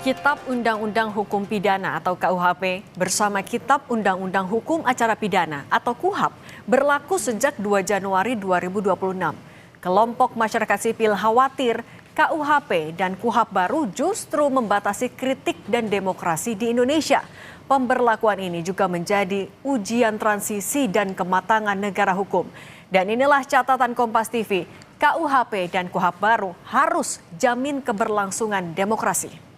Kitab Undang-Undang Hukum Pidana atau KUHP bersama Kitab Undang-Undang Hukum Acara Pidana atau KUHAP berlaku sejak 2 Januari 2026. Kelompok masyarakat sipil khawatir KUHP dan KUHAP baru justru membatasi kritik dan demokrasi di Indonesia. Pemberlakuan ini juga menjadi ujian transisi dan kematangan negara hukum. Dan inilah catatan Kompas TV, KUHP dan KUHAP baru harus jamin keberlangsungan demokrasi.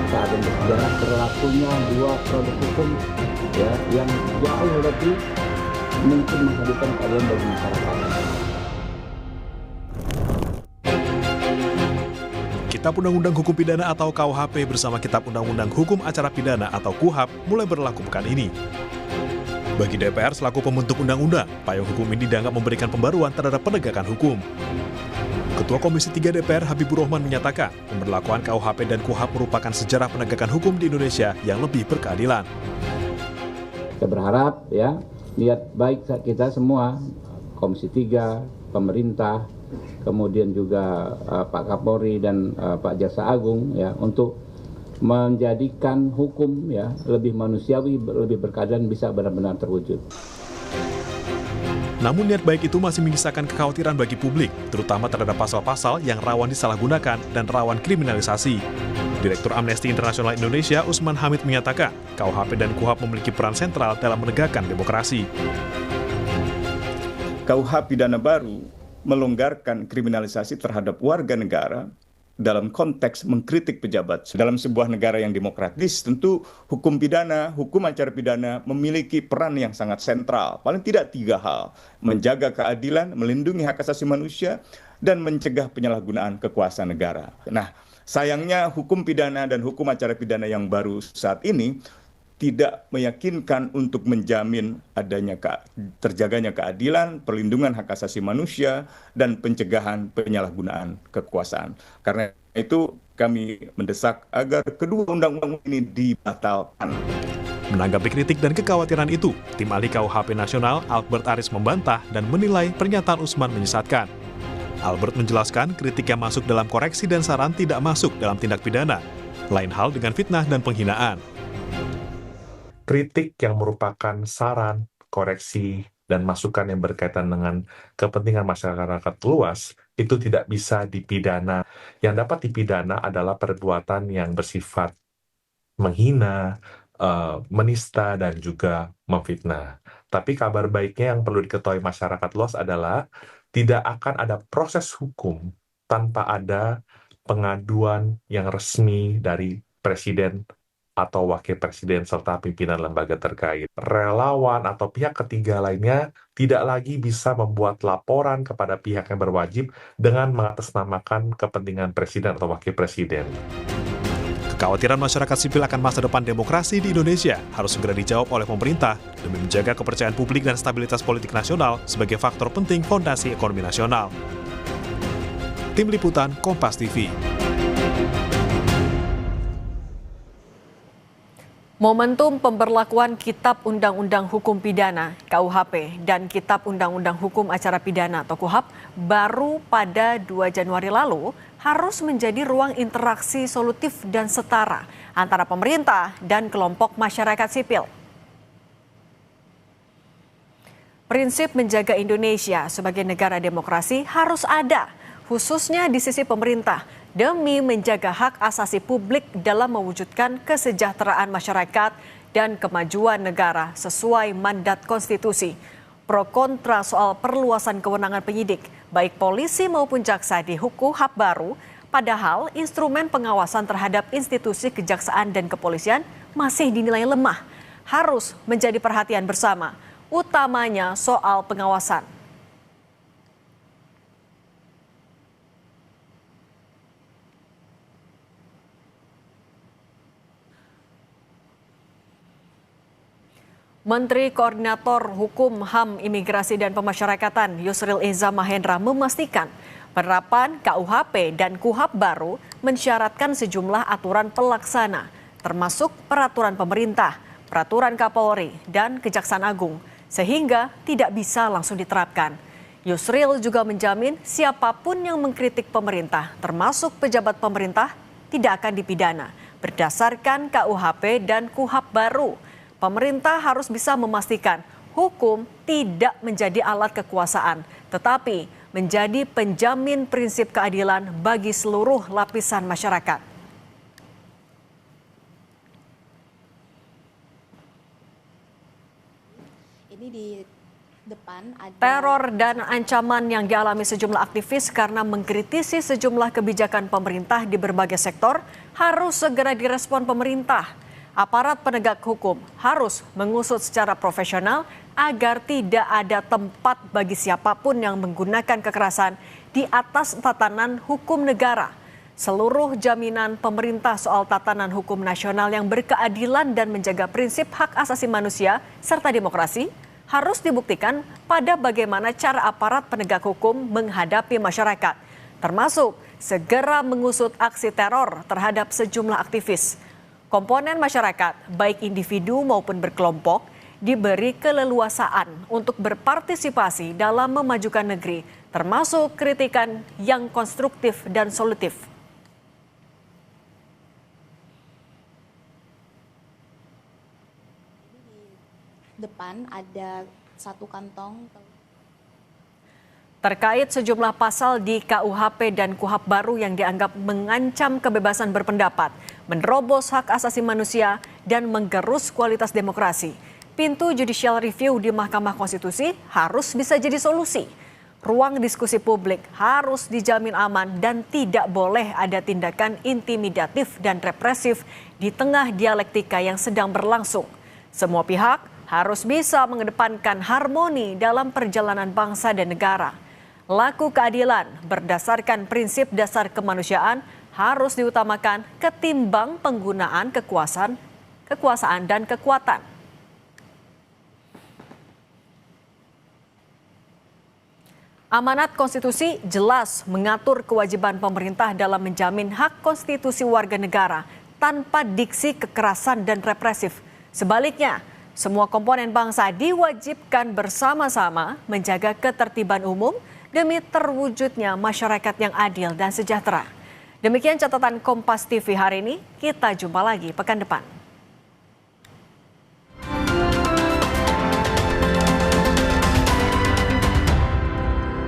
Saat ini berjalan berlakunya dua produk hukum yang jauh lebih mungkin menghadirkan keadilan bagi masyarakat. Kitab Undang-Undang Hukum Pidana atau KUHP bersama Kitab Undang-Undang Hukum Acara Pidana atau KUHAP mulai berlaku pekan ini. Bagi DPR selaku pembentuk undang-undang, payung hukum ini dianggap memberikan pembaruan terhadap penegakan hukum. Ketua Komisi 3 DPR Habibur Rahman menyatakan pemberlakuan KUHP dan KUHAP merupakan sejarah penegakan hukum di Indonesia yang lebih berkeadilan. Kita berharap niat baik kita semua, Komisi 3, pemerintah, kemudian juga Pak Kapolri dan Pak Jaksa Agung untuk menjadikan hukum lebih manusiawi, lebih berkeadilan bisa benar-benar terwujud. Namun niat baik itu masih menyisakan kekhawatiran bagi publik, terutama terhadap pasal-pasal yang rawan disalahgunakan dan rawan kriminalisasi. Direktur Amnesty International Indonesia Usman Hamid menyatakan, KUHP dan KUHAP memiliki peran sentral dalam menegakkan demokrasi. KUHP pidana baru melonggarkan kriminalisasi terhadap warga negara dalam konteks mengkritik pejabat. Dalam sebuah negara yang demokratis, tentu hukum pidana, hukum acara pidana memiliki peran yang sangat sentral. Paling tidak 3 hal, menjaga keadilan, melindungi hak asasi manusia, dan mencegah penyalahgunaan kekuasaan negara. Nah, sayangnya hukum pidana dan hukum acara pidana yang baru saat ini tidak meyakinkan untuk menjamin adanya terjaganya keadilan, perlindungan hak asasi manusia, dan pencegahan penyalahgunaan kekuasaan. Karena itu kami mendesak agar kedua undang-undang ini dibatalkan. Menanggapi kritik dan kekhawatiran itu, tim ahli KUHP Nasional Albert Aris membantah dan menilai pernyataan Usman menyesatkan. Albert menjelaskan kritik yang masuk dalam koreksi dan saran tidak masuk dalam tindak pidana. Lain hal dengan fitnah dan penghinaan. Kritik yang merupakan saran, koreksi, dan masukan yang berkaitan dengan kepentingan masyarakat luas itu tidak bisa dipidana. Yang dapat dipidana adalah perbuatan yang bersifat menghina, menista, dan juga memfitnah. Tapi kabar baiknya yang perlu diketahui masyarakat luas adalah tidak akan ada proses hukum tanpa ada pengaduan yang resmi dari Presiden atau Wakil Presiden serta pimpinan lembaga terkait. Relawan atau pihak ketiga lainnya tidak lagi bisa membuat laporan kepada pihak yang berwajib dengan mengatasnamakan kepentingan Presiden atau Wakil Presiden. Kekhawatiran masyarakat sipil akan masa depan demokrasi di Indonesia harus segera dijawab oleh pemerintah demi menjaga kepercayaan publik dan stabilitas politik nasional sebagai faktor penting fondasi ekonomi nasional. Tim Liputan Kompas TV. Momentum pemberlakuan Kitab Undang-Undang Hukum Pidana (KUHP) dan Kitab Undang-Undang Hukum Acara Pidana atau KUHAP baru pada 2 Januari lalu harus menjadi ruang interaksi solutif dan setara antara pemerintah dan kelompok masyarakat sipil. Prinsip menjaga Indonesia sebagai negara demokrasi harus ada, khususnya di sisi pemerintah, demi menjaga hak asasi publik dalam mewujudkan kesejahteraan masyarakat dan kemajuan negara sesuai mandat konstitusi. Pro kontra soal perluasan kewenangan penyidik, baik polisi maupun jaksa di KUHAP baru, padahal instrumen pengawasan terhadap institusi kejaksaan dan kepolisian masih dinilai lemah, harus menjadi perhatian bersama, utamanya soal pengawasan. Menteri Koordinator Hukum, HAM, Imigrasi dan Pemasyarakatan Yusril Iza Mahendra memastikan penerapan KUHP dan KUHAP baru mensyaratkan sejumlah aturan pelaksana, termasuk peraturan pemerintah, peraturan Kapolri, dan Kejaksaan Agung. sehingga tidak bisa langsung diterapkan. Yusril juga menjamin siapapun yang mengkritik pemerintah, termasuk pejabat pemerintah, tidak akan dipidana berdasarkan KUHP dan KUHAP baru. Pemerintah harus bisa memastikan hukum tidak menjadi alat kekuasaan, tetapi menjadi penjamin prinsip keadilan bagi seluruh lapisan masyarakat. Ini di depan ada Teror dan ancaman yang dialami sejumlah aktivis karena mengkritisi sejumlah kebijakan pemerintah di berbagai sektor harus segera direspon pemerintah. Aparat penegak hukum harus mengusut secara profesional agar tidak ada tempat bagi siapapun yang menggunakan kekerasan di atas tatanan hukum negara. Seluruh jaminan pemerintah soal tatanan hukum nasional yang berkeadilan dan menjaga prinsip hak asasi manusia serta demokrasi harus dibuktikan pada bagaimana cara aparat penegak hukum menghadapi masyarakat, termasuk segera mengusut aksi teror terhadap sejumlah aktivis. Komponen masyarakat, baik individu maupun berkelompok, diberi keleluasaan untuk berpartisipasi dalam memajukan negeri, termasuk kritikan yang konstruktif dan solutif. depan ada satu kantong. Terkait sejumlah pasal di KUHP dan KUHAP baru yang dianggap mengancam kebebasan berpendapat, menerobos hak asasi manusia, dan menggerus kualitas demokrasi, pintu judicial review di Mahkamah Konstitusi harus bisa jadi solusi. Ruang diskusi publik harus dijamin aman dan tidak boleh ada tindakan intimidatif dan represif di tengah dialektika yang sedang berlangsung. Semua pihak harus bisa mengedepankan harmoni dalam perjalanan bangsa dan negara. Laku keadilan berdasarkan prinsip dasar kemanusiaan harus diutamakan ketimbang penggunaan kekuasaan dan kekuatan. Amanat konstitusi jelas mengatur kewajiban pemerintah dalam menjamin hak konstitusi warga negara tanpa diksi kekerasan dan represif. Sebaliknya, semua komponen bangsa diwajibkan bersama-sama menjaga ketertiban umum demi terwujudnya masyarakat yang adil dan sejahtera. Demikian catatan Kompas TV hari ini, kita jumpa lagi pekan depan.